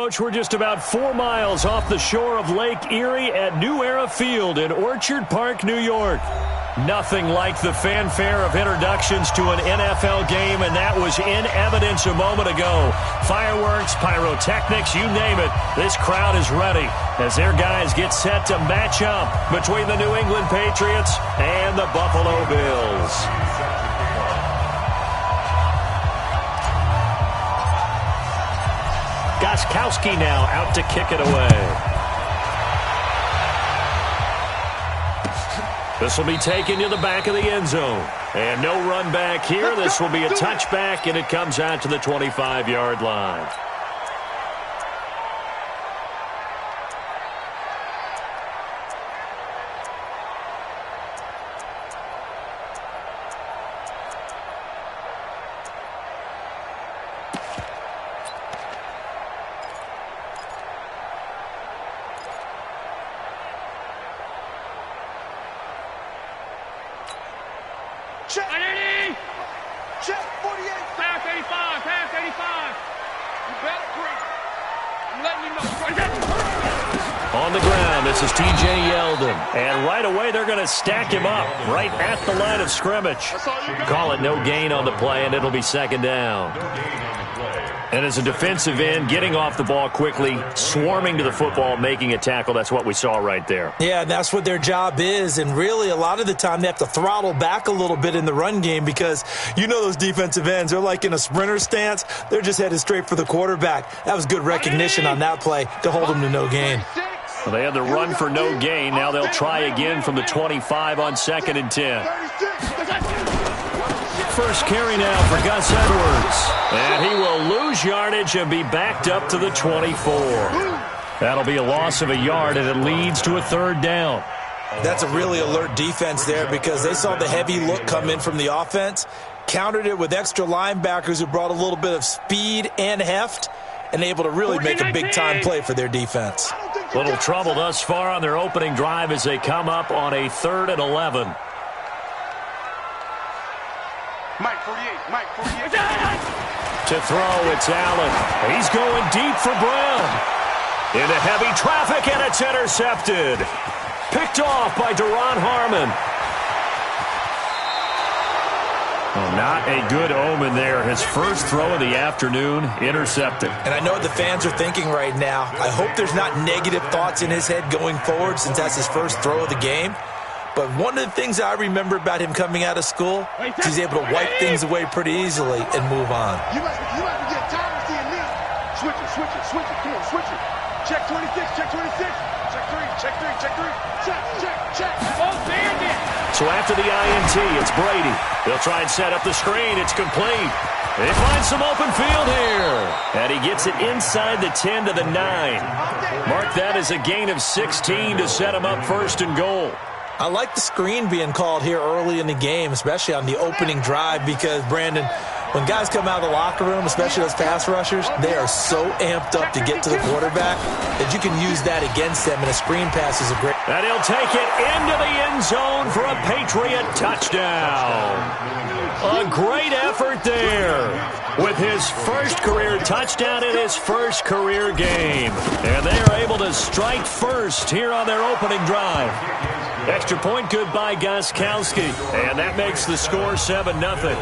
Coach. We're just about 4 miles off the shore of Lake Erie at New Era Field in Orchard Park, New York. Nothing like the fanfare of introductions to an NFL game, and that was in evidence a moment ago. Fireworks, pyrotechnics, you name it. This crowd is ready as their guys get set to match up between the New England Patriots and the Buffalo Bills. Gostkowski now out to kick it away. This will be taken to the back of the end zone. And no run back here. This will be a touchback, and it comes out to the 25-yard line. Check 80! Check 48! Pass 85! Pass 85! You better break. I'm letting you know. On the ground, this is T.J. Yeldon. And right away, they're going to stack him up right at the line of scrimmage. Call it no gain on the play, and it'll be second down. And as a defensive end, getting off the ball quickly, swarming to the football, making a tackle, that's what we saw right there. Yeah, that's what their job is. And really, a lot of the time, they have to throttle back a little bit in the run game because you know those defensive ends, they're like in a sprinter stance. They're just headed straight for the quarterback. That was good recognition on that play to hold them to no gain. Well, they had the run for no gain. Now they'll try again from the 25 on 2nd and 10. First carry now for Gus Edwards. And he will lose yardage and be backed up to the 24. That'll be a loss of a yard, and it leads to a third down. That's a really alert defense there because they saw the heavy look come in from the offense, countered it with extra linebackers who brought a little bit of speed and heft, and able to really make a big-time play for their defense. Little trouble thus far on their opening drive as they come up on a 3rd and 11. Mike 48, Mike 48. To throw, it's Allen. He's going deep for Brown. Into heavy traffic, and it's intercepted. Picked off by Deron Harmon. Well, not a good omen there. His first throw of the afternoon, intercepted. And I know what the fans are thinking right now. I hope there's not negative thoughts in his head going forward since that's his first throw of the game. But one of the things I remember about him coming out of school is he's able to wipe things away pretty easily and move on. You might be getting tired of seeing this. Switch it, switch it, switch it. Come on, switch it. Check 26, check 26. Check 3, check 3, check 3. Check, check, check. Oh, bandit. So after the INT, it's Brady. They'll try and set up the screen. It's complete. They find some open field here. And he gets it inside the 10 to the 9. Mark that as a gain of 16 to set him up 1st and goal. I like the screen being called here early in the game, especially on the opening drive, because, Brandon, when guys come out of the locker room, especially those pass rushers, they are so amped up to get to the quarterback that you can use that against them, and a screen pass is a great... And he'll take it into the end zone for a Patriot touchdown. A great effort there with his first career touchdown in his first career game. And they are able to strike first here on their opening drive. Extra point good by Gostkowski. And that makes the score 7-0.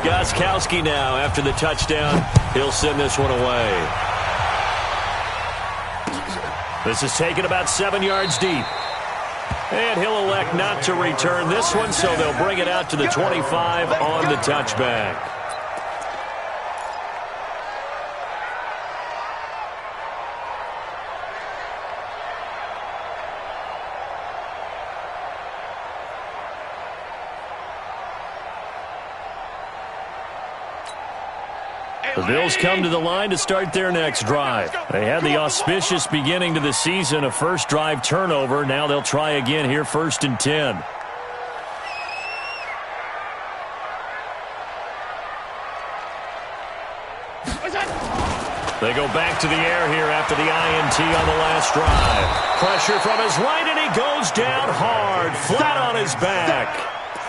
Gostkowski now after the touchdown. He'll send this one away. This is taken about 7 yards deep. And he'll elect not to return this one, so they'll bring it out to the 25 on the touchback. The Bills come to the line to start their next drive. They had the auspicious beginning to the season, a first drive turnover. Now they'll try again here, 1st and 10. They go back to the air here after the INT on the last drive. Pressure from his right, and he goes down hard, flat on his back.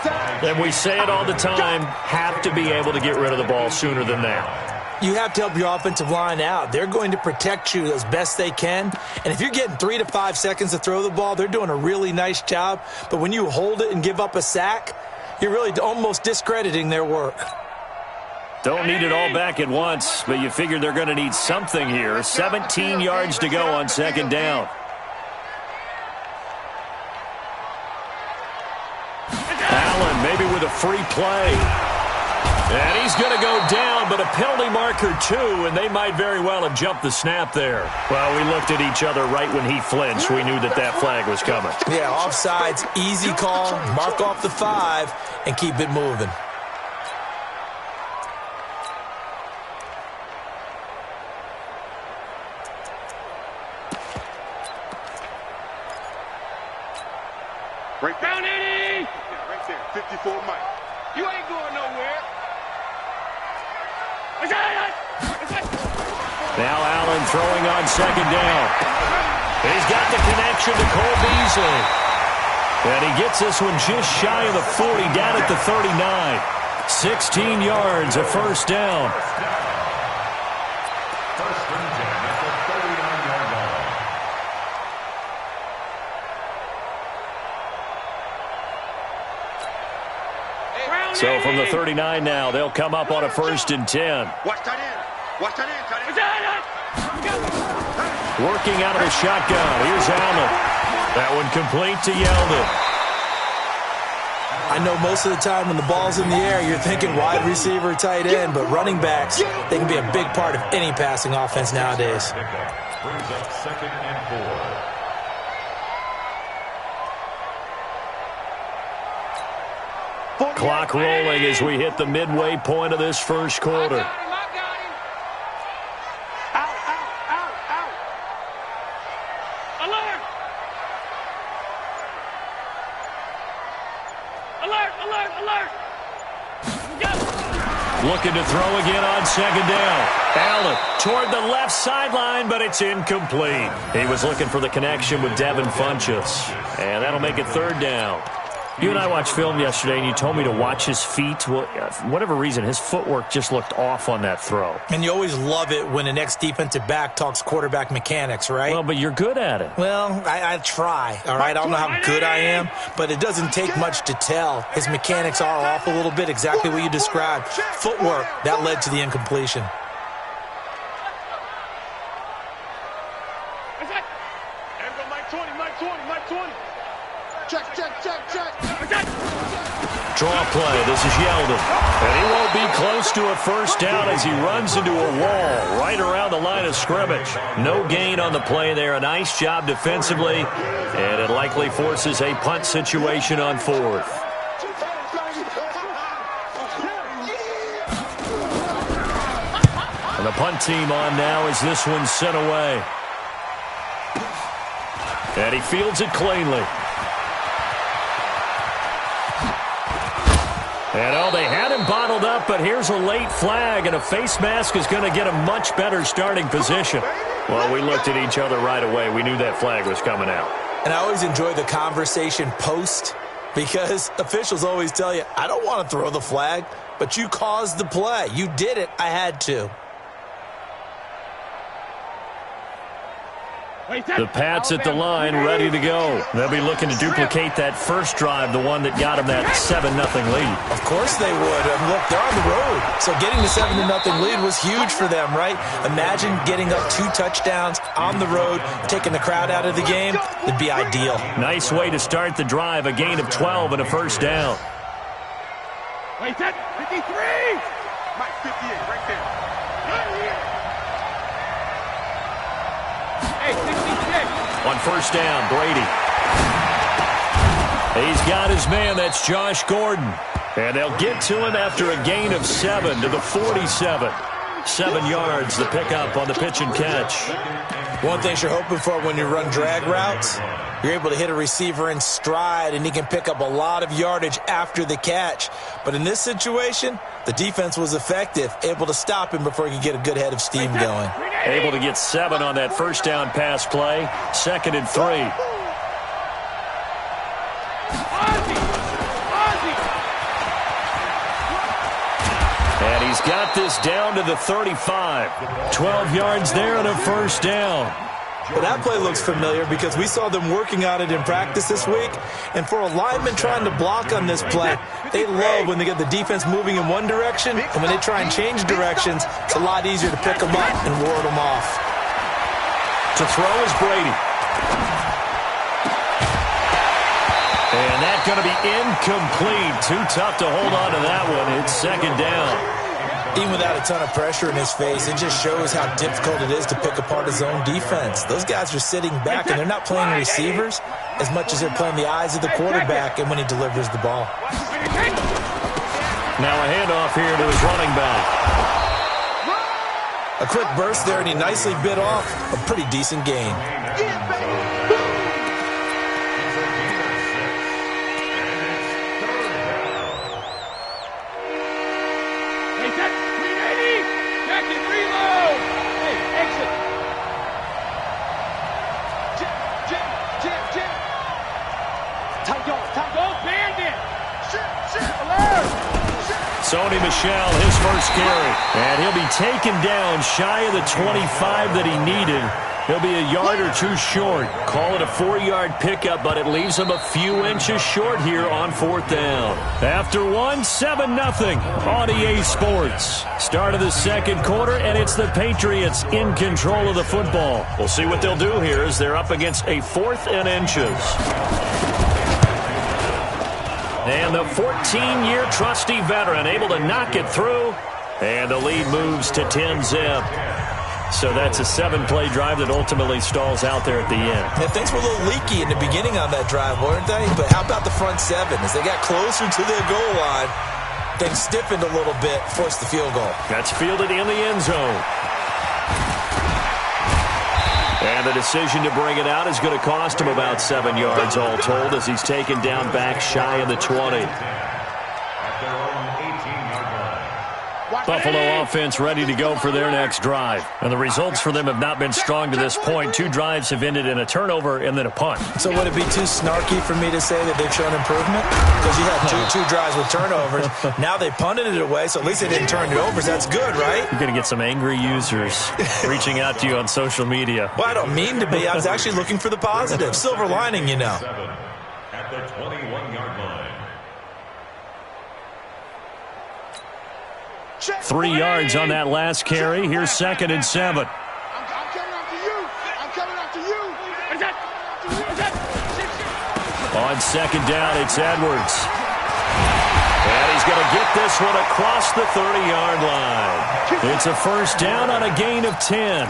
And we say it all the time, have to be able to get rid of the ball sooner than that. You have to help your offensive line out. They're going to protect you as best they can. And if you're getting 3 to 5 seconds to throw the ball, they're doing a really nice job. But when you hold it and give up a sack, you're really almost discrediting their work. Don't need it all back at once, but you figure they're going to need something here. 17 yards to go on second down. Allen maybe with a free play. And he's going to go down, but a penalty marker too, and they might very well have jumped the snap there. Well, we looked at each other right when he flinched. We knew that that flag was coming. Yeah, offsides, easy call, mark off the 5, and keep it moving. Right down, Eddie! Right there, 54 Mike. You ain't going nowhere. Now Allen throwing on second down. He's got the connection to Cole Beasley. And he gets this one just shy of the 40, down at the 39. 16 yards, a first down. So from the 39 now, they'll come up on a 1st and 10. Watch that in. Watch that in. Working out of the shotgun. Here's Allen. That one complete to Yeldon. I know most of the time when the ball's in the air, you're thinking wide receiver, tight end, but running backs, they can be a big part of any passing offense nowadays. Brings up 2nd and 4. Clock rolling as we hit the midway point of this first quarter. I got him. Out. Alert! Alert! Looking to throw again on second down. Allen toward the left sideline, but it's incomplete. He was looking for the connection with Devin Funchess, and that'll make it 3rd down. You and I watched film yesterday, and you told me to watch his feet. Well, for whatever reason, his footwork just looked off on that throw. And you always love it when an ex-defensive back talks quarterback mechanics, right? Well, but you're good at it. Well, I try, all right? I don't know how good I am, but it doesn't take much to tell. His mechanics are off a little bit, exactly what you described. Footwork, that led to the incompletion. Draw play. This is Yeldon. And he won't be close to a first down as he runs into a wall right around the line of scrimmage. No gain on the play there. A nice job defensively. And it likely forces a punt situation on 4th. And the punt team on now as this one's sent away. And he fields it cleanly. And, they had him bottled up, but here's a late flag, and a face mask is going to get a much better starting position. Well, we looked at each other right away. We knew that flag was coming out. And I always enjoy the conversation post because officials always tell you, I don't want to throw the flag, but you caused the play. You did it. I had to. The Pats at the line, ready to go. They'll be looking to duplicate that first drive, the one that got them that 7-0 lead. Of course they would. Look, they're on the road. So getting the 7-0 lead was huge for them, right? Imagine getting up 2 touchdowns on the road, taking the crowd out of the game. It'd be ideal. Nice way to start the drive, a gain of 12 and a first down. Wait, that 53! Mike, 58, right there. On first down, Brady. He's got his man. That's Josh Gordon. And they'll get to him after a gain of 7 to the 47. 7 yards, the pickup on the pitch and catch. One thing you're hoping for when you run drag routes, you're able to hit a receiver in stride, and he can pick up a lot of yardage after the catch. But in this situation, the defense was effective, able to stop him before he could get a good head of steam going. Able to get 7 on that first down pass play. 2nd and 3. He's got this down to the 35. 12 yards there and a first down. Well, that play looks familiar because we saw them working on it in practice this week. And for a lineman trying to block on this play, they love when they get the defense moving in one direction. And when they try and change directions, it's a lot easier to pick them up and ward them off. To throw is Brady. And that's going to be incomplete. Too tough to hold on to that one. It's second down. Even without a ton of pressure in his face, it just shows how difficult it is to pick apart his own defense. Those guys are sitting back, and they're not playing receivers as much as they're playing the eyes of the quarterback and when he delivers the ball. Now a handoff here to his running back. A quick burst there, and he nicely bit off a pretty decent gain. Sony Michel, his first carry. And he'll be taken down shy of the 25 that he needed. He'll be a yard or two short. Call it a 4-yard pickup, but it leaves him a few inches short here on fourth down. After 7-0 on EA Sports. Start of the second quarter, and it's the Patriots in control of the football. We'll see what they'll do here as they're up against a 4th and inches. And the 14-year trusty veteran able to knock it through. And the lead moves to 10-zip. So that's a 7-play drive that ultimately stalls out there at the end. Yeah, things were a little leaky in the beginning on that drive, weren't they? But how about the front 7? As they got closer to their goal line, things stiffened a little bit, forced the field goal. That's fielded in the end zone. And the decision to bring it out is going to cost him about 7 yards all told as he's taken down back shy of the 20. Buffalo offense ready to go for their next drive. And the results for them have not been strong to this point. 2 drives have ended in a turnover and then a punt. So would it be too snarky for me to say that they've shown improvement? Because you had two drives with turnovers. Now they punted it away, so at least they didn't turn it over. So that's good, right? You're going to get some angry users reaching out to you on social media. Well, I don't mean to be. I was actually looking for the positive. Silver lining, you know. At the 21-yard line. 3 yards on that last carry. Here's 2nd and 7. I'm coming after you. I'm coming after you. On 2nd down, it's Edwards. And he's going to get this one across the 30-yard line. It's a first down on a gain of 10.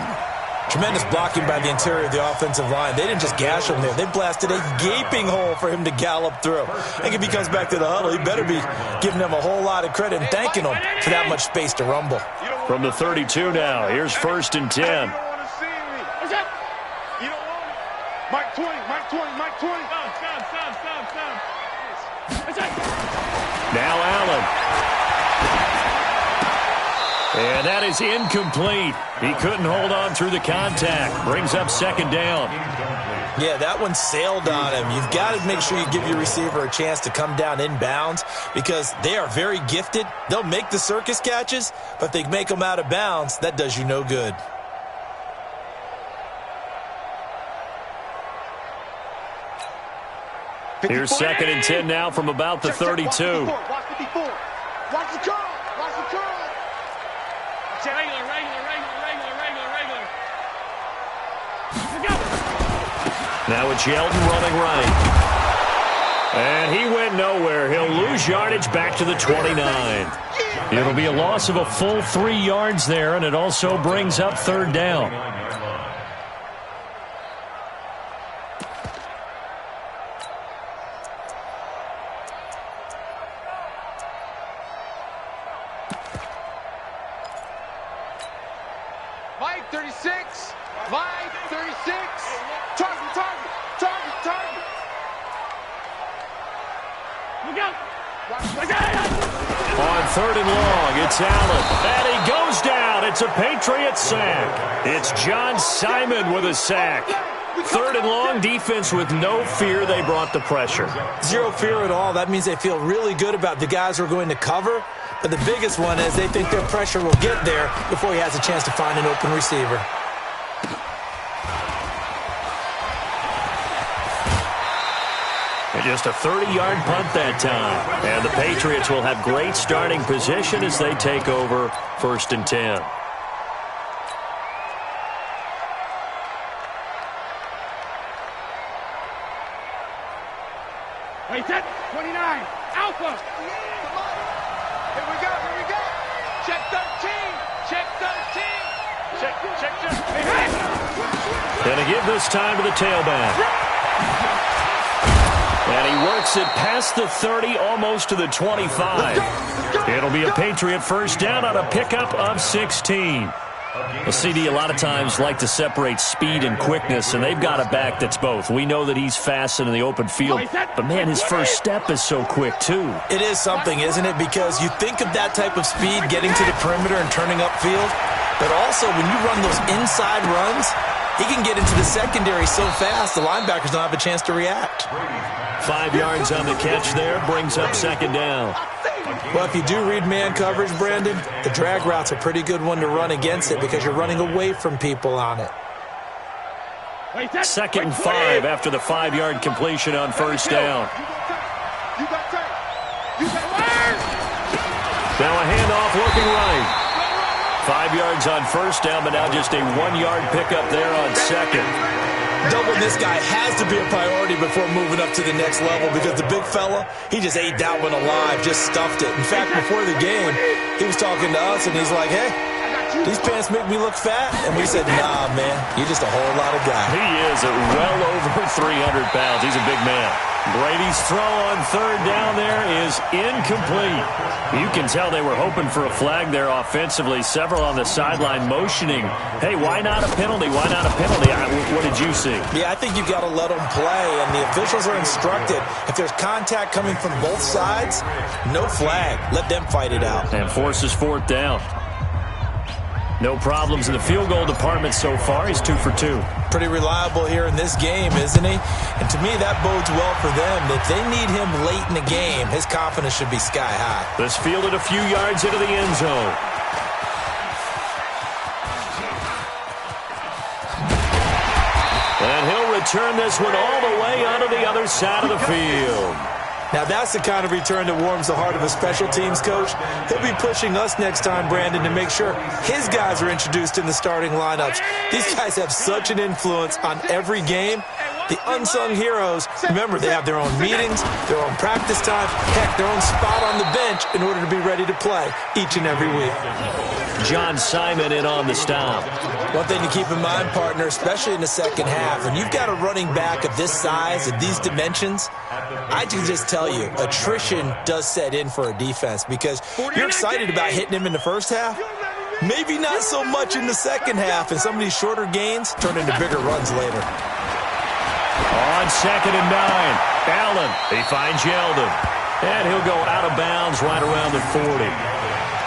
Tremendous blocking by the interior of the offensive line. They didn't just gash him there. They blasted a gaping hole for him to gallop through. I think if he comes back to the huddle, he better be giving them a whole lot of credit and thanking them for that much space to rumble. From the 32 now, here's 1st and 10. You don't want to see me. What's that? You don't want it. Mike 20, Mike 20, Mike 20. Stop. What's that? Now Allen. And that is incomplete. He couldn't hold on through the contact. Brings up 2nd down. Yeah, that one sailed on him. You've got to make sure you give your receiver a chance to come down inbounds because they are very gifted. They'll make the circus catches, but if they make them out of bounds, that does you no good. Here's 2nd and 10 now from about the 32. Watch the curl. Watch the curl. Regular. Now it's Yeldon running right. And he went nowhere. He'll lose yardage back to the 29. It'll be a loss of a full 3 yards there, and it also brings up 3rd down. Mike 36. Target. Look out. On 3rd and long, it's Allen. And he goes down. It's a Patriot sack. It's John Simon with a sack. 3rd and long, defense with no fear. They brought the pressure. Zero fear at all. That means they feel really good about the guys who are going to cover. But the biggest one is they think their pressure will get there before he has a chance to find an open receiver. And just a 30-yard punt that time. And the Patriots will have great starting position as they take over 1st and 10. Hey, set 29. Alpha. Here we go. Check 13. Check 13. Check. Hey. And to give this time to the tailback. And he works it past the 30, almost to the 25. It'll be a Patriot first down on a pickup of 16. Well, CD, a lot of times like to separate speed and quickness, and they've got a back that's both. We know that he's fast in the open field, but, man, his first step is so quick, too. It is something, isn't it? Because you think of that type of speed getting to the perimeter and turning upfield, but also when you run those inside runs, he can get into the secondary so fast the linebackers don't have a chance to react. 5 yards on the catch there, brings up 2nd down. Well, if you do read man coverage, Brandon, the drag route's a pretty good one to run against it because you're running away from people on it. 2nd and 5 after the 5-yard completion on first down. Now a handoff looking right. 5 yards on first down, but now just a 1-yard pickup there on 2nd. Doubling this guy has to be a priority before moving up to the next level because the big fella, he just ate that one alive, just stuffed it. In fact, before the game, he was talking to us, and he's like, hey, these pants make me look fat? And we said, nah, man, you're just a whole lot of guy. He is at well over 300 pounds. He's a big man. Brady's throw on 3rd down there is incomplete. You can tell they were hoping for a flag there offensively. Several on the sideline motioning, hey, why not a penalty? Why not a penalty? What did you see? Yeah, I think you've got to let them play, and the officials are instructed. If there's contact coming from both sides, no flag. Let them fight it out. And forces 4th down. No problems in the field goal department so far. He's 2 for 2. Pretty reliable here in this game, isn't he? And to me, that bodes well for them. If they need him late in the game, his confidence should be sky high. This fielded a few yards into the end zone. And he'll return this one all the way onto the other side of the field. Now, that's the kind of return that warms the heart of a special teams coach. He'll be pushing us next time, Brandon, to make sure his guys are introduced in the starting lineups. These guys have such an influence on every game. The unsung heroes, remember, they have their own meetings, their own practice time, heck, their own spot on the bench in order to be ready to play each and every week. John Simon in on the stop. One thing to keep in mind, partner, especially in the second half, when you've got a running back of this size, of these dimensions, I can just tell you, attrition does set in for a defense because you're excited about hitting him in the first half. Maybe not so much in the second half, and some of these shorter gains turn into bigger runs later. On 2nd and 9, Allen, he finds Yeldon. And he'll go out of bounds right around the 40.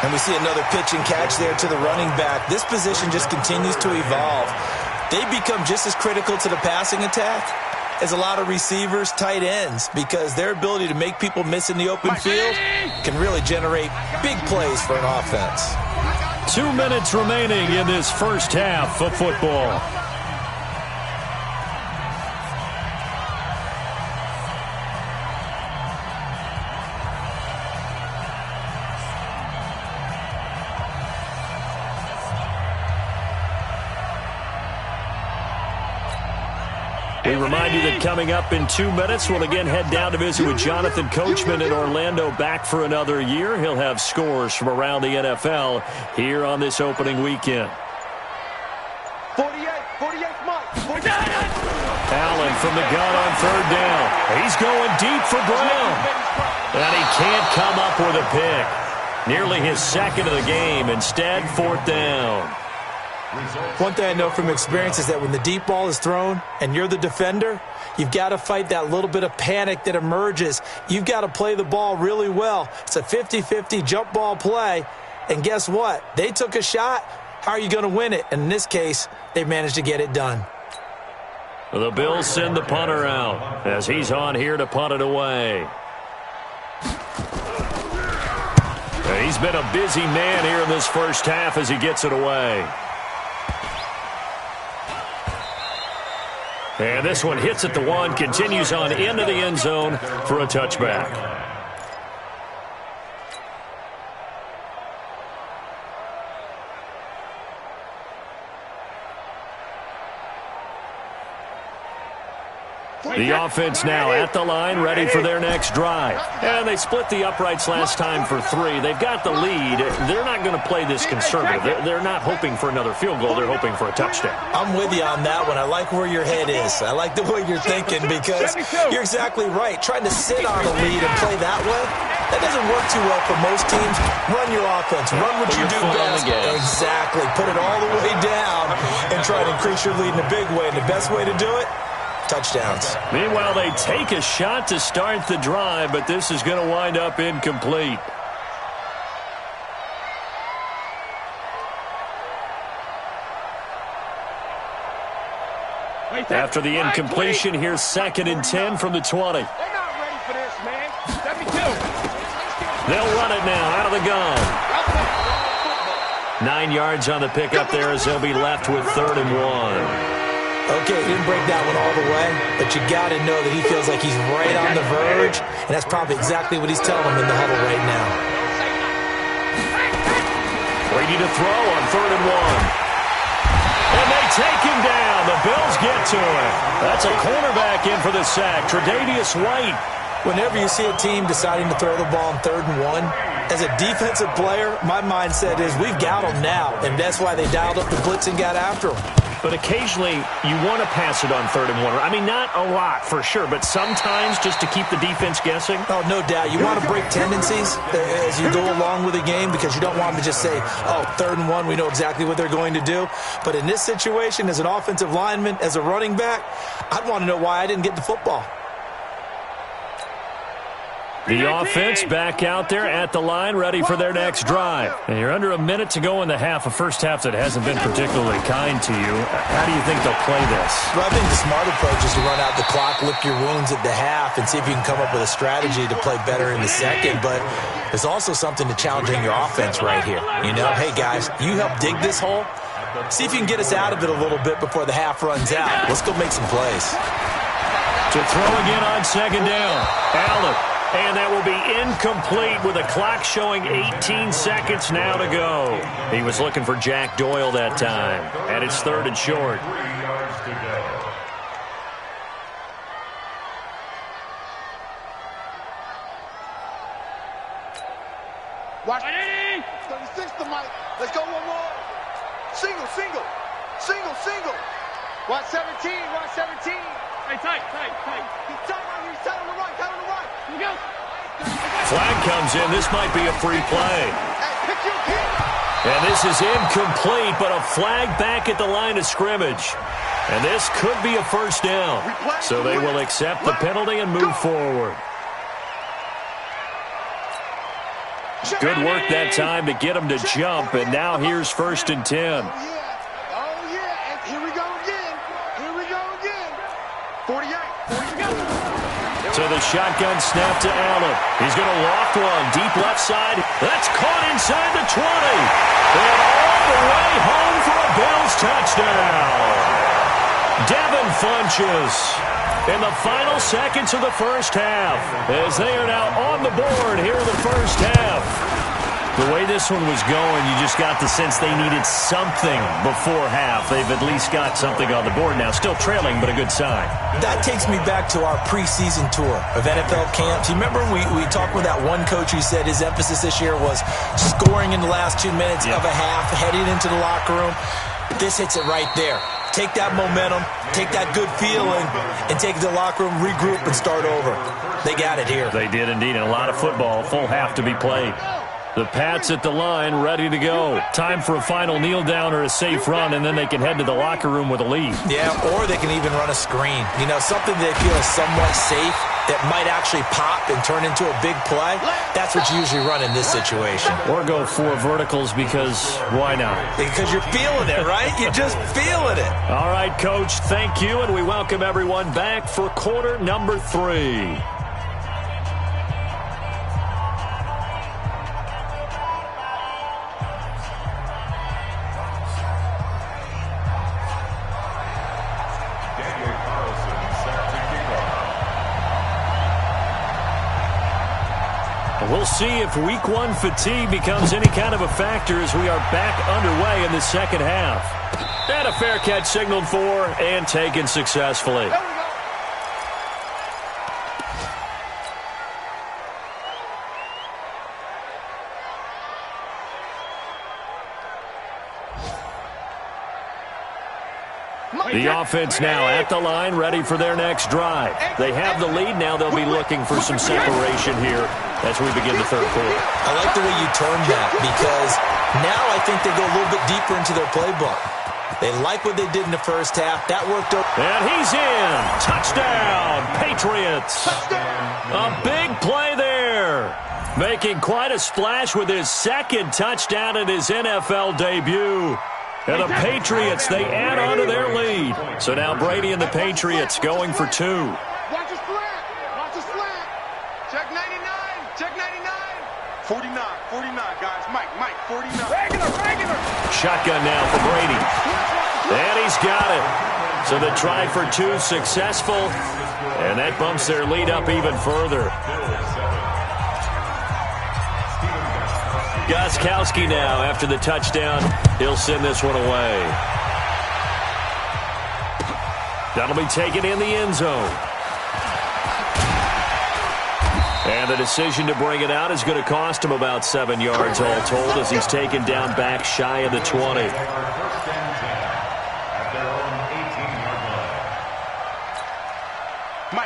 And we see another pitch and catch there to the running back. This position just continues to evolve. They become just as critical to the passing attack as a lot of receivers, tight ends, because their ability to make people miss in the open field can really generate big plays for an offense. 2 minutes remaining in this first half of football. We remind you that coming up in 2 minutes, we'll again head down to visit with Jonathan Coachman in Orlando, back for another year. He'll have scores from around the NFL here on this opening weekend. 48 Mike. Allen from the gun on 3rd down. He's going deep for Brown. And he can't come up with a pick. Nearly his 2nd of the game. Instead, 4th down. One thing I know from experience is that when the deep ball is thrown and you're the defender, you've got to fight that little bit of panic that emerges. You've got to play the ball really well. It's a 50-50 jump ball play. And guess what? They took a shot. How are you going to win it? And in this case, they managed to get it done. The Bills send the punter out as he's on here to punt it away. He's been a busy man here in this first half as he gets it away. And this one hits at the 1, continues on into the end zone for a touchback. The offense now at the line, ready for their next drive. And they split the uprights last time for 3. They've got the lead. They're not going to play this conservative. They're not hoping for another field goal. They're hoping for a touchdown. I'm with you on that one. I like where your head is. I like the way you're thinking because you're exactly right. Trying to sit on a lead and play that way, that doesn't work too well for most teams. Run your offense. Run what you do best. Exactly. Put it all the way down and try to increase your lead in a big way. And the best way to do it, touchdowns. Meanwhile, they take a shot to start the drive, but this is going to wind up incomplete. After the incompletion, here's 2nd and 10 from the 20. They're not ready for this, man. 72. They'll run it now out of the gun. 9 yards on the pickup there as they'll be left with 3rd and 1. Okay, he didn't break that one all the way, but you got to know that he feels like he's right on the verge, and that's probably exactly what he's telling him in the huddle right now. Ready to throw on 3rd and 1. And they take him down. The Bills get to it. That's a cornerback in for the sack, Tre'Davious White. Whenever you see a team deciding to throw the ball on 3rd and 1, as a defensive player, my mindset is we've got them now, and that's why they dialed up the blitz and got after them. But occasionally, you want to pass it on 3rd and 1. I mean, not a lot for sure, but sometimes just to keep the defense guessing. Oh, no doubt. You want to break tendencies as you go along with the game because you don't want them to just say, oh, 3rd and 1, we know exactly what they're going to do. But in this situation, as an offensive lineman, as a running back, I'd want to know why I didn't get the football. The offense back out there at the line, ready for their next drive. And you're under a minute to go in the half, a first half that hasn't been particularly kind to you. How do you think they'll play this? Well, I think the smart approach is to run out the clock, lick your wounds at the half, and see if you can come up with a strategy to play better in the second. But there's also something to challenging your offense right here. You know, hey, guys, you help dig this hole. See if you can get us out of it a little bit before the half runs out. Let's go make some plays. To throw again on 2nd down. Allen. And that will be incomplete with the clock showing 18 seconds now to go. He was looking for Jack Doyle that time. And it's 3rd and short. 3 yards to go. Watch. 36 to Mike. Let's go one more. Single, single. Single, single. Watch 17. Watch 17. Hey, tight. He's tight right here. He's tight on the right. Tight on the right. Here we go. Flag comes in. This might be a free play. Hey, pick your kid. And this is incomplete, but a flag back at the line of scrimmage. And this could be a first down. So they will accept the penalty and move forward. Good work that time to get him to jump, and now here's 1st and 10. Oh, yeah. And here we go again. 48. So the shotgun snap to Allen. He's going to loft one deep left side. That's caught inside the 20. And all the way home for a Bills touchdown. Devin Funches in the final seconds of the first half as they are now on the board here in the first half. The way this one was going, you just got the sense they needed something before half. They've at least got something on the board now. Still trailing, but a good sign. That takes me back to our preseason tour of NFL camps. You remember we talked with that one coach who said his emphasis this year was scoring in the last 2 minutes of a half, heading into the locker room. This hits it right there. Take that momentum, take that good feeling, and take it to the locker room, regroup, and start over. They got it here. They did indeed, and a lot of football, full half to be played. The Pats at the line, ready to go. Time for a final kneel down or a safe run, and then they can head to the locker room with a lead. Yeah, or they can even run a screen. You know, something they feel is somewhat safe that might actually pop and turn into a big play. That's what you usually run in this situation. Or go 4 verticals because why not? Because you're feeling it, right? You're just feeling it. All right, Coach, thank you, and we welcome everyone back for quarter number 3. we'll see if Week 1 fatigue becomes any kind of a factor as we are back underway in the second half. And a fair catch signaled for and taken successfully. The offense now at the line, ready for their next drive. They have the lead. Now they'll be looking for some separation here as we begin the third quarter. I like the way you termed that, because now I think they go a little bit deeper into their playbook. They like what they did in the first half. That worked out. And he's in. Touchdown, Patriots. A big play there. Making quite a splash with his second touchdown in his NFL debut. And the Patriots, they add on to their lead. So now Brady and the Patriots going for 2. Watch the slant. Watch the slant. Check 99. Check 99. 49. 49, guys. Mike, 49. Regular. Shotgun now for Brady. And he's got it. So the try for 2 successful. And that bumps their lead up even further. Gostkowski now after the touchdown. He'll send this one away. That'll be taken in the end zone. And the decision to bring it out is going to cost him about 7 yards all told as he's taken down back shy of the 20.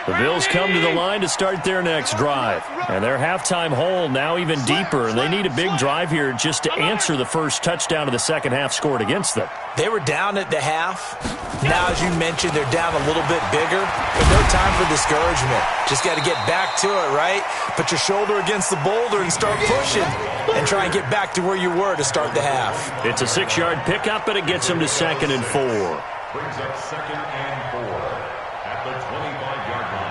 The Bills come to the line to start their next drive. And their halftime hole now even deeper. And they need a big drive here just to answer the first touchdown of the second half scored against them. They were down at the half. Now, as you mentioned, they're down a little bit bigger. But no time for discouragement. Just got to get back to it, right? Put your shoulder against the boulder and start pushing. And try and get back to where you were to start the half. It's a 6-yard pickup, and it gets them to 2nd and 4. Brings up 2nd and 4 at the 25-yard line.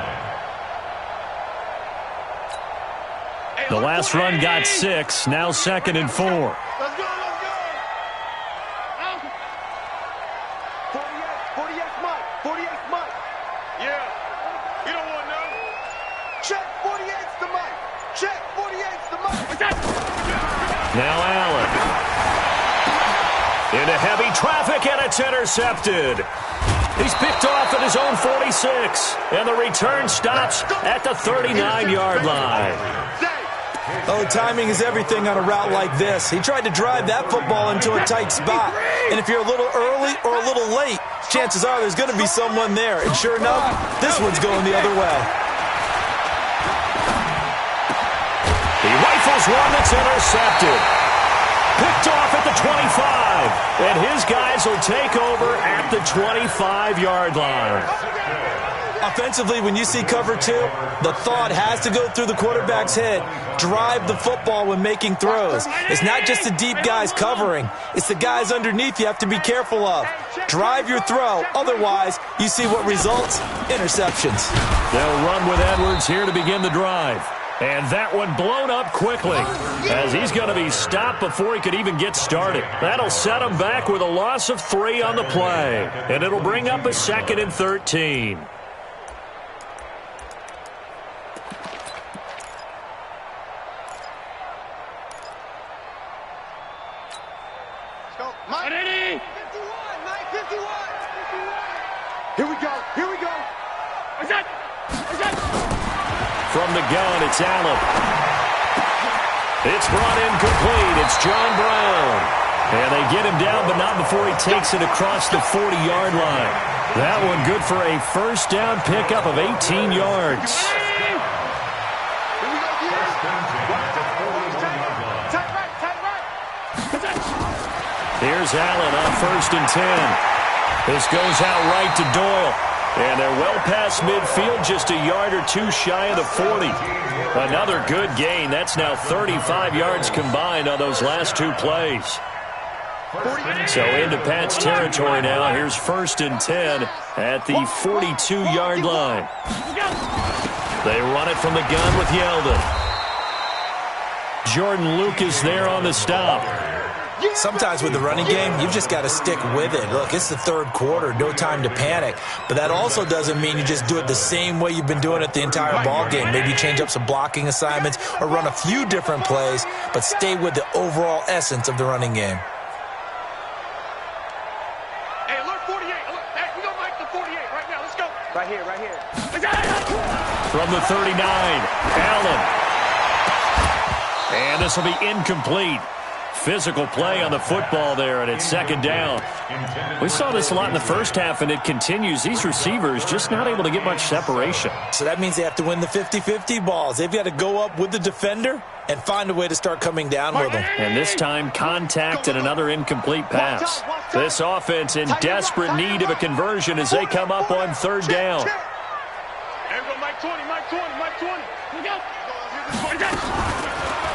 The last run got 6. Now 2nd and 4. Let's go. 48's Mike. 48's Mike. Yeah. You don't want to know. Check 48's the Mike. Check 48's the Mike. Now Allen. Into heavy traffic, and it's intercepted. He's picked off at his own 46. And the return stops at the 39-yard line. Oh, timing is everything on a route like this. He tried to drive that football into a tight spot. And if you're a little early or a little late, chances are there's going to be someone there. And sure enough, this one's going the other way. He rifles one that's intercepted. Picked off at the 25. And his guys will take over at the 25-yard line. Offensively, when you see cover 2, the thought has to go through the quarterback's head. Drive the football when making throws. It's not just the deep guys covering. It's the guys underneath you have to be careful of. Drive your throw. Otherwise, you see what results? Interceptions. They'll run with Edwards here to begin the drive. And that one blown up quickly as he's going to be stopped before he could even get started. That'll set him back with a loss of 3 on the play. And it'll bring up a 2nd and 13. Mike 51, Mike 51. Here we go. From the gun, it's Allen. It's brought in complete. It's John Brown. And they get him down, but not before he takes it across the 40-yard line. That one good for a first down pickup of 18 yards. Here's Allen on 1st and 10. This goes out right to Doyle. And they're well past midfield, just a yard or 2 shy of the 40. Another good gain. That's now 35 yards combined on those last 2 plays. So into Pat's territory now. Here's 1st and 10 at the 42-yard line. They run it from the gun with Yeldon. Jordan Lucas there on the stop. Sometimes with the running game, you've just got to stick with it. Look, it's the third quarter, no time to panic. But that also doesn't mean you just do it the same way you've been doing it the entire ball game. Maybe change up some blocking assignments or run a few different plays, but stay with the overall essence of the running game. Hey, alert 48. Alert. Hey, we're going to make the 48 right now. Let's go. Right here, right here. From the 39, Allen. And this will be incomplete. Physical play on the football there, and it's second down. We saw this a lot in the first half, and it continues. These receivers just not able to get much separation. So that means they have to win the 50-50 balls. They've got to go up with the defender and find a way to start coming down with them. And this time, contact and another incomplete pass. This offense in desperate need of a conversion as they come up on third down. Everyone, Mike 20, Mike 20, Mike 20. Here we go.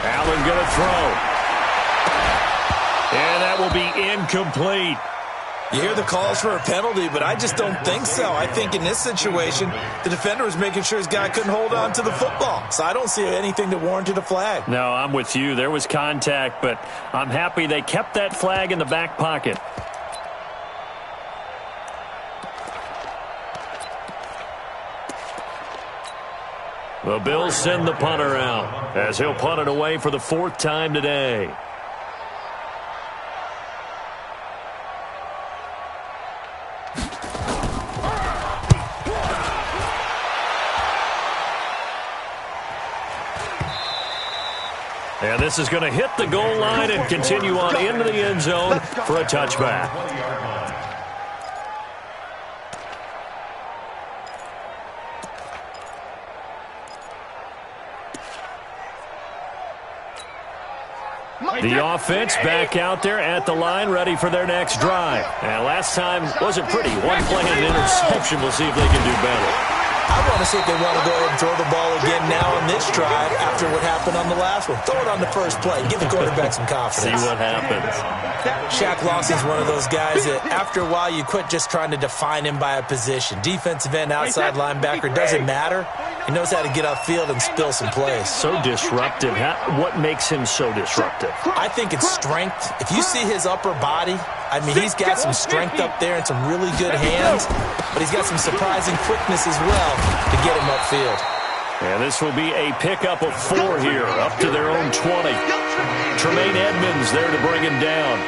Allen going to throw. And that will be incomplete. You hear the calls for a penalty, but I just don't think so. I think in this situation, the defender was making sure his guy couldn't hold on to the football. So I don't see anything that warranted a flag. No, I'm with you. There was contact, but I'm happy they kept that flag in the back pocket. The Bills send the punter out as he'll punt it away for the fourth time today. And this is going to hit the goal line and continue on into the end zone for a touchback. The offense back out there at the line, ready for their next drive. And last time wasn't pretty. One play and an interception. We'll see if they can do better. I want to see if they want to go ahead and throw the ball again now on this drive after what happened on the last one. Throw it on the first play. Give the quarterback some confidence. See what happens. Shaq Lawson's one of those guys that after a while you quit just trying to define him by a position. Defensive end, outside linebacker, doesn't matter. He knows how to get upfield and spill some plays. So disruptive. What makes him so disruptive? I think it's strength. If you see his upper body, I mean, he's got some strength up there and some really good hands, but he's got some surprising quickness as well to get him upfield. And this will be a pickup of 4 here, up to their own 20. Tremaine Edmonds there to bring him down.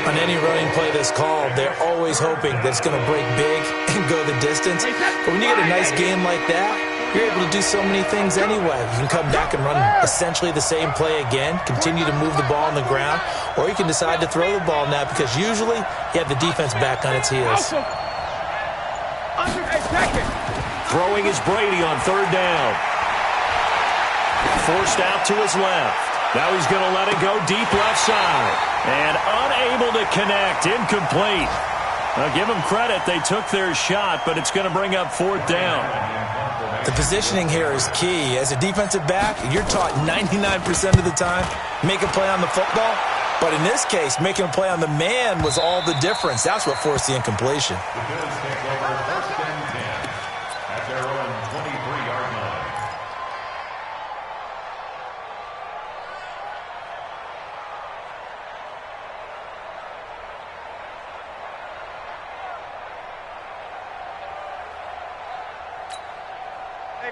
On any running play that's called, they're always hoping that it's going to break big and go the distance. But when you get a nice game like that, you're able to do so many things anyway. You can come back and run essentially the same play again, continue to move the ball on the ground, or you can decide to throw the ball now because usually you have the defense back on its heels. Throwing is Brady on third down. Forced out to his left. Now he's going to let it go deep left side. And unable to connect. Incomplete. Now give them credit. They took their shot, but it's going to bring up fourth down. The positioning here is key. As a defensive back, you're taught 99% of the time, make a play on the football. But in this case, making a play on the man was all the difference. That's what forced the incompletion.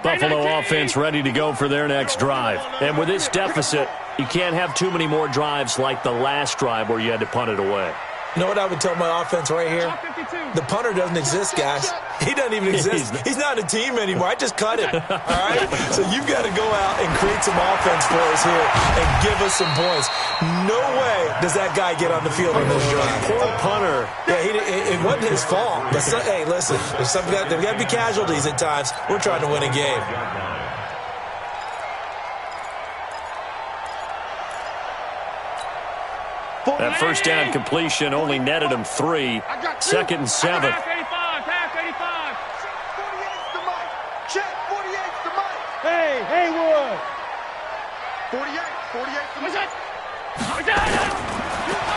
Buffalo offense ready to go for their next drive. And with this deficit, you can't have too many more drives like the last drive where you had to punt it away. You know what I would tell my offense right here? The punter doesn't exist, guys. He doesn't even exist. He's not a team anymore. I just cut him. All right? So you've got to go out and create some offense for us here and give us some points. No way does that guy get on the field on this drive. Poor punter. Yeah, it wasn't his fault. But hey, listen, there's got to be casualties at times. We're trying to win a game. That first down completion only netted him 3. Second and 7. Check 48's the mic. Check 48's the mic. Hey, Haywood. 48's the mic.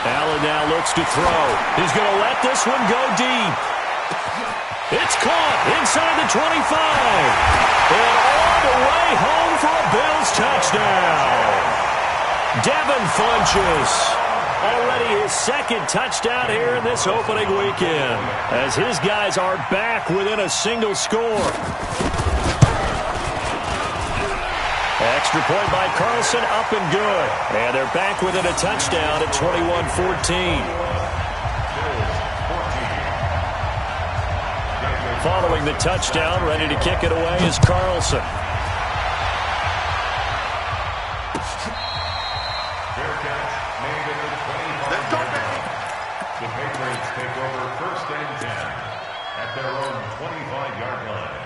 Allen now looks to throw. He's going to let this one go deep. It's caught inside the 25. And all the way home for a Bills touchdown. Devin Funchess already his second touchdown here in this opening weekend, as his guys are back within a single score. Extra point by Carlson, up and good. And they're back within a touchdown at 21-14. Following the touchdown, ready to kick it away is Carlson. The Patriots take over 1st and 10 at their own 25-yard line.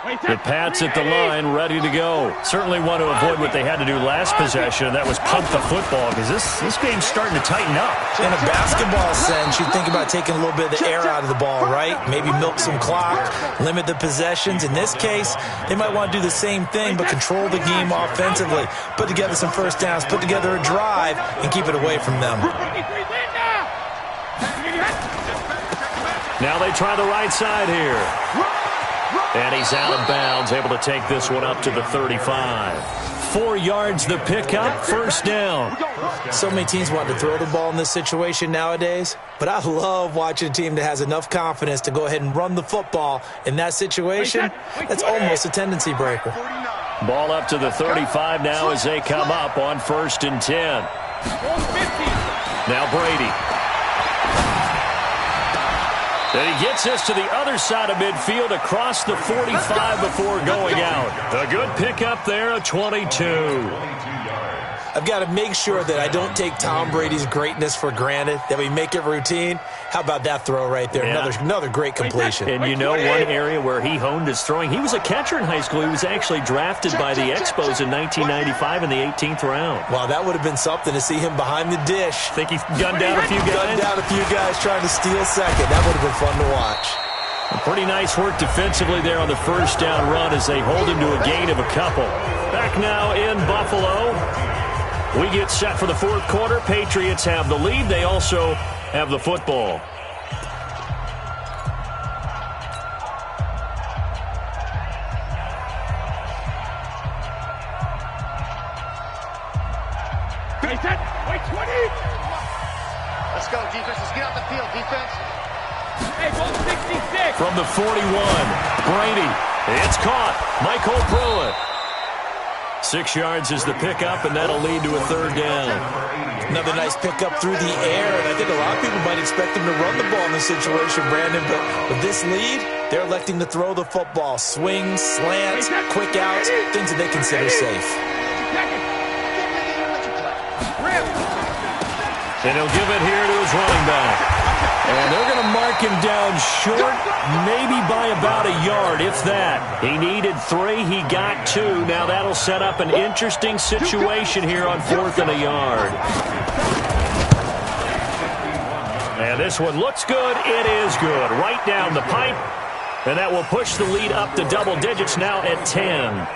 The Pats at the line, ready to go. Certainly want to avoid what they had to do last possession, and that was punt the football, because this game's starting to tighten up. In a basketball sense, you think about taking a little bit of the air out of the ball, right? Maybe milk some clock, limit the possessions. In this case, they might want to do the same thing, but control the game offensively. Put together some first downs, put together a drive, and keep it away from them. Now they try the right side here. And he's out of bounds, able to take this one up to the 35. 4 yards the pickup, first down. So many teams want to throw the ball in this situation nowadays, but I love watching a team that has enough confidence to go ahead and run the football. In that situation, that's almost a tendency breaker. Ball up to the 35 now as they come up on 1st and 10. Now Brady. And he gets this to the other side of midfield across the 45 before going out. A good pickup there, a 22. I've got to make sure that I don't take Tom Brady's greatness for granted, that we make it routine. How about that throw right there? Yeah. Another great completion. And you know one area where he honed his throwing, he was a catcher in high school. He was actually drafted by the Expos in 1995 in the 18th round. Wow, that would have been something to see him behind the dish. Think he's gunned down a few guys? Gunned down a few guys trying to steal second. That would have been fun to watch. Pretty nice work defensively there on the first down run as they hold him to a gain of a couple. Back now in Buffalo. We get set for the 4th quarter. Patriots have the lead. They also have the football. Wait, 20. Let's go, defense. Let's get out the field, defense. Hey, goal 66. From the 41, Brady. It's caught. Michael Pruitt. 6 yards is the pickup, and that'll lead to a 3rd down. Another nice pickup through the air, and I think a lot of people might expect him to run the ball in this situation, Brandon, but with this lead, they're electing to throw the football. Swings, slants, quick outs, things that they consider safe. And he'll give it here to his running back. And they're going to mark him down short, maybe by about a yard, if that. He needed 3, he got 2. Now that'll set up an interesting situation here on 4th and a yard. And this one looks good. It is good. Right down the pipe. And that will push the lead up to double digits now at 10.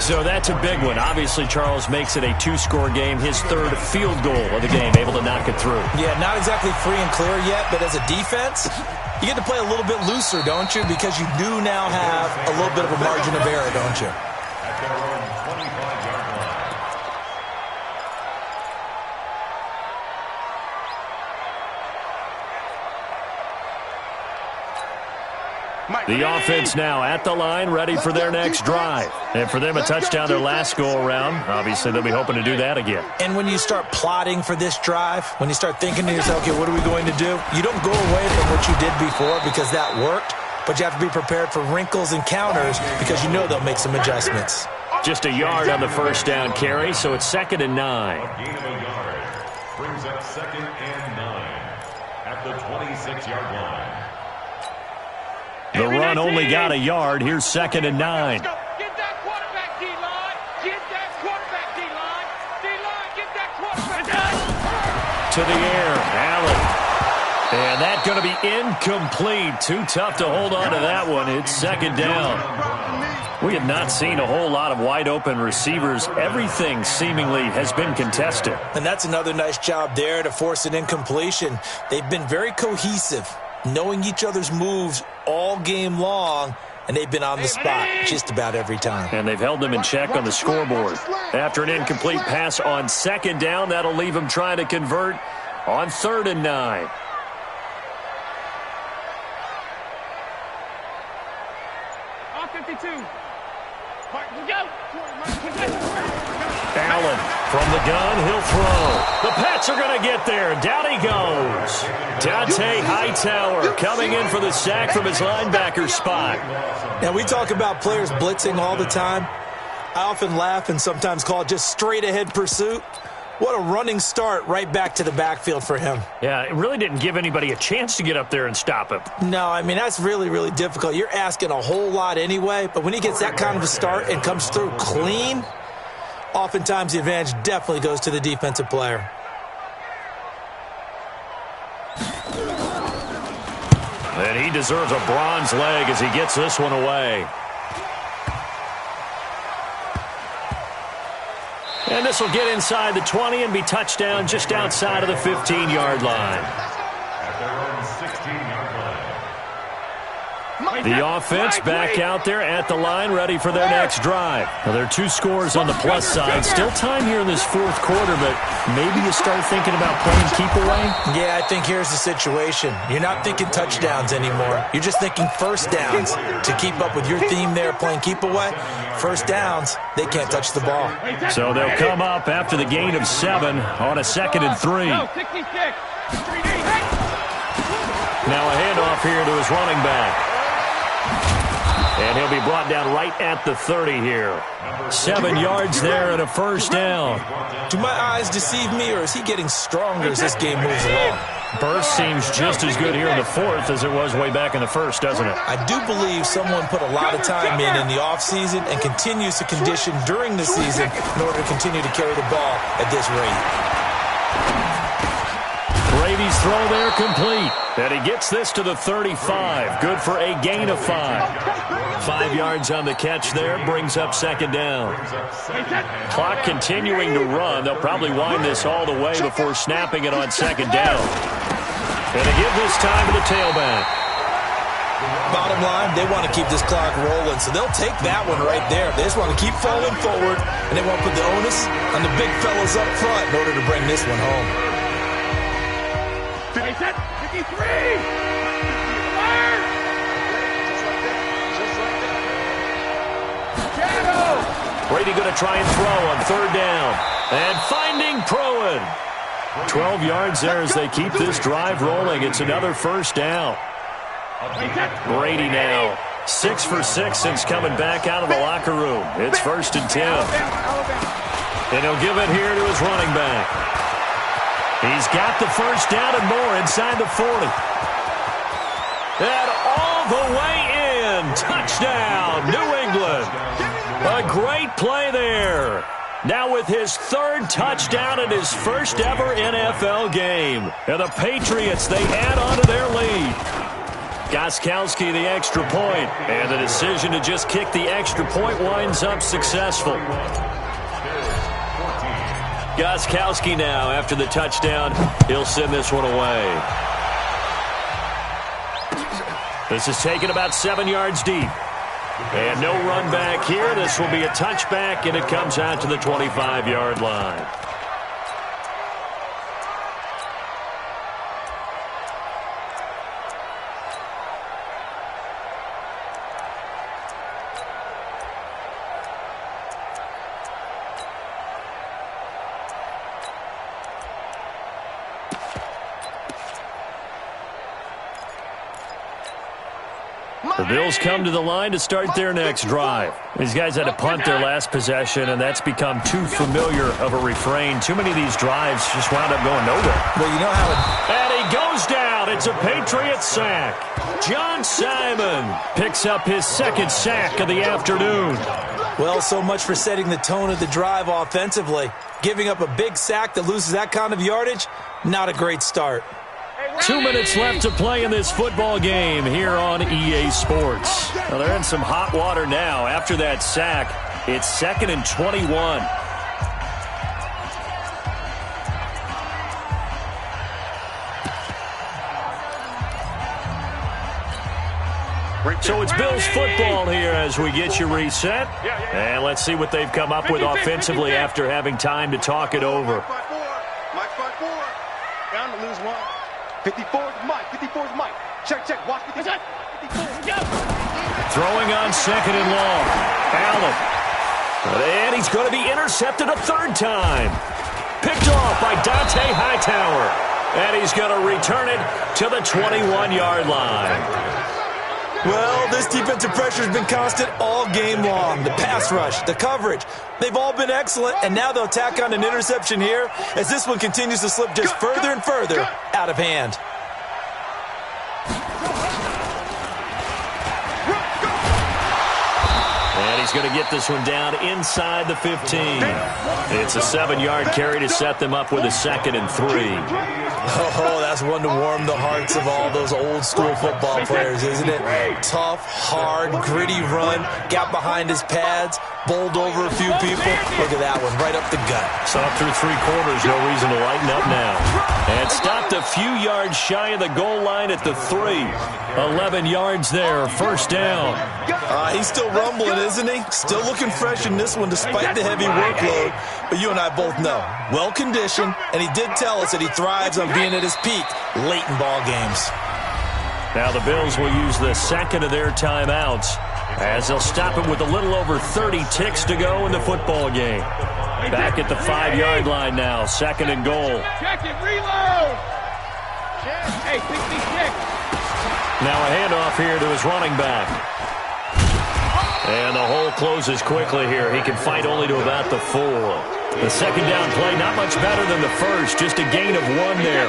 So that's a big one. Obviously, Charles makes it a 2-score game, his 3rd field goal of the game, able to knock it through. Yeah, not exactly free and clear yet, but as a defense, you get to play a little bit looser, don't you? Because you do now have a little bit of a margin of error, don't you? At their own 25-yard line. The offense now at the line, ready for their next drive. And for them, a touchdown their last go-around. Obviously, they'll be hoping to do that again. And when you start plotting for this drive, when you start thinking to yourself, okay, what are we going to do? You don't go away from what you did before because that worked, but you have to be prepared for wrinkles and counters because you know they'll make some adjustments. Just a yard on the first down carry, so it's 2nd and 9. A gain of a yard brings up 2nd and 9 at the 26-yard line. The run only got a yard. Here's 2nd and 9. Get that quarterback, D-line. Get that quarterback, D-line. D-line, get that quarterback. To the air, Allen. And that's going to be incomplete. Too tough to hold on to that one. It's 2nd down. We have not seen a whole lot of wide-open receivers. Everything seemingly has been contested. And that's another nice job there to force an incompletion. They've been very cohesive, knowing each other's moves all game long, and they've been on the spot just about every time. And they've held them in check on the scoreboard. After an incomplete pass on second down, that'll leave them trying to convert on 3rd and 9. Allen from the gun, he'll throw. The Pats are going to get there. Down he goes. Dante Hightower coming in for the sack from his linebacker spot. Now, we talk about players blitzing all the time. I often laugh and sometimes call it just straight-ahead pursuit. What a running start right back to the backfield for him. Yeah, it really didn't give anybody a chance to get up there and stop him. No, I mean, that's really, really difficult. You're asking a whole lot anyway, but when he gets that kind of a start and comes through clean, oftentimes the advantage definitely goes to the defensive player. And he deserves a bronze leg as he gets this one away. And this will get inside the 20 and be touchdown just outside of the 15-yard line. At their own 16-yard line. The offense back out there at the line, ready for their next drive. Now, there are 2 scores on the plus side. Still time here in this 4th quarter, but maybe you start thinking about playing keep away? Yeah, I think here's the situation. You're not thinking touchdowns anymore. You're just thinking first downs. To keep up with your theme there, playing keep away, first downs, they can't touch the ball. So they'll come up after the gain of 7 on a 2nd and 3. Now a handoff here to his running back. And he'll be brought down right at the 30 here. 7 yards there and a first down. Do my eyes deceive me, or is he getting stronger as this game moves along? Burst seems just as good here in the 4th as it was way back in the 1st, doesn't it? I do believe someone put a lot of time in the offseason and continues to condition during the season in order to continue to carry the ball at this rate. Brady's throw there complete. And he gets this to the 35. Good for a gain of 5. 5 yards on the catch there. Brings up 2nd down. Clock continuing to run. They'll probably wind this all the way before snapping it on 2nd down. And they give this time to the tailback. Bottom line, they want to keep this clock rolling, so they'll take that one right there. They just want to keep falling forward, and they want to put the onus on the big fellas up front in order to bring this one home. 53! Brady going to try and throw on 3rd down. And finding Pruitt. 12 yards there as they keep this drive rolling. It's another first down. Brady now 6 for 6 since coming back out of the locker room. It's 1st and 10. And he'll give it here to his running back. He's got the first down and more inside the 40. And all the way in. Touchdown, New England. A great play there. Now with his 3rd touchdown in his first ever NFL game. And the Patriots, they add on to their lead. Gostkowski the extra point. And the decision to just kick the extra point winds up successful. Gostkowski now, after the touchdown, he'll send this one away. This is taken about 7 yards deep. And no run back here. This will be a touchback, and it comes out to the 25-yard line. The Bills come to the line to start their next drive. These guys had to punt their last possession, and that's become too familiar of a refrain. Too many of these drives just wound up going nowhere. Well, you know how And he goes down. It's a Patriot sack. John Simon picks up his 2nd sack of the afternoon. Well, so much for setting the tone of the drive offensively. Giving up a big sack that loses that kind of yardage, not a great start. 2 minutes left to play in this football game here on EA Sports. Well, they're in some hot water now. After that sack, it's 2nd and 21. So it's Bills football here as we get you reset. And let's see what they've come up with offensively after having time to talk it over. Mike 5-4. Down to lose one. 54 is Mike. 54 is Mike. Check. Watch 54. Throwing on second and long. Allen. And he's going to be intercepted a third time. Picked off by Dante Hightower. And he's going to return it to the 21-yard line. Well, this defensive pressure has been constant all game long. The pass rush, the coverage, they've all been excellent, and now they'll tack on an interception here as this one continues to slip just further and further out of hand. And he's going to get this one down inside the 15. It's a 7-yard carry to set them up with a 2nd and 3. Oh, that's one to warm the hearts of all those old-school football players, isn't it? Tough, hard, gritty run, got behind his pads, bowled over a few people. Look at that one, right up the gut. Saw through 3 quarters, no reason to lighten up now. And stopped a few yards shy of the goal line at the 3. 11 yards there, first down. He's still rumbling, isn't he? Still looking fresh in this one despite the heavy workload. But you and I both know, well-conditioned, and he did tell us that he thrives on being at his peak late in ball games. Now the Bills will use the second of their timeouts as they'll stop it with a little over 30 ticks to go in the football game. Back at the 5-yard line now, 2nd and goal. Check it, reload. Hey, 66. Now a handoff here to his running back. And the hole closes quickly here. He can fight only to about the 4. The second down play, not much better than the first. Just a gain of 1 there.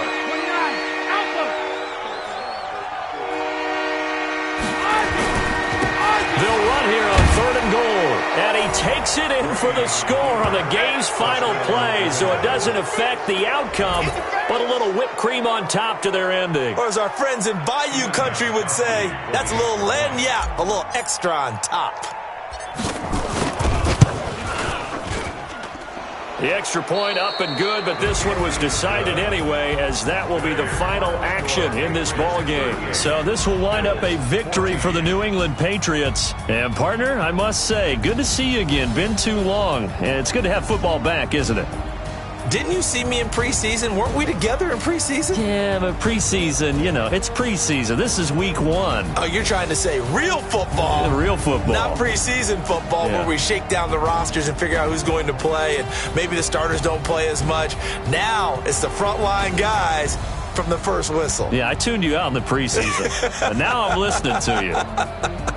They'll run here on 3rd and goal. And he takes it in for the score on the game's final play. So it doesn't affect the outcome, but a little whipped cream on top to their ending. Or as our friends in Bayou country would say, that's a little lagniappe, a little extra on top. The extra point up and good, but this one was decided anyway, as that will be the final action in this ball game. So this will wind up a victory for the New England Patriots. And partner, I must say, good to see you again. Been too long. And it's good to have football back, isn't it? Didn't you see me in preseason? Weren't we together in preseason? Yeah, but preseason, you know, it's preseason. This is week 1. Oh, you're trying to say real football. Real football. Not preseason football where we shake down the rosters and figure out who's going to play, and maybe the starters don't play as much. Now it's the frontline guys from the first whistle. Yeah, I tuned you out in the preseason. But now I'm listening to you.